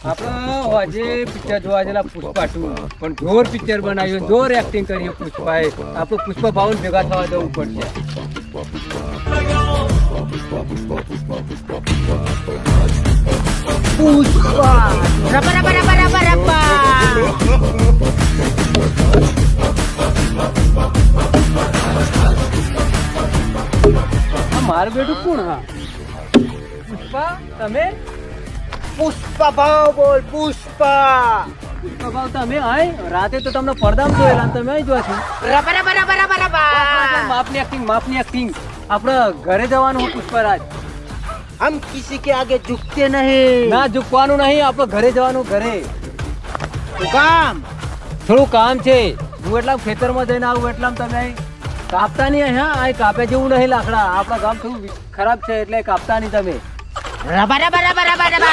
આપણે આજે પિક્ચર જોવા ગયેલા પુષ્પા 2 પણ જોર પિક્ચર બનાવ્યું, જોર એક્ટિંગ કરી પુષ્પાએ. આપણે પુષ્પા ભાવન ભેગા થવા જવું પડશે. પુષ્પા રબા રબા રબા રબા રબા. આ મારું બેટું કોણ? હા પુષ્પા, તમે? પુષ્પા ભાવ બોલ પુષ્પા. પુષ્પા ભાવ તમે આય રાતે તો તમને પડદામ જોયેલા ને તમે આઈ જોયા રબા રબા રબા રબા છો. રબા. માપની એક્ટિંગ. આપણે ઘરે જવાનું હોય પુષ્પરાજ. हम किसी के आगे झुकते नहीं. ના ઝૂકવાનું નહીં, આપણે ઘરે જવાનું. ઘરે काम થોડું કામ છે. હું એટલા ખેતરમાં જઈને આવું એટલા તમે અહીં કાપતા નહીં. હા અહીં કાપે જેવું નહીં લાકડા. આપણા ગામ થોડું ખરાબ છે એટલે કાપતા નહીં તમે. रबा रबा रबा रबा रबा.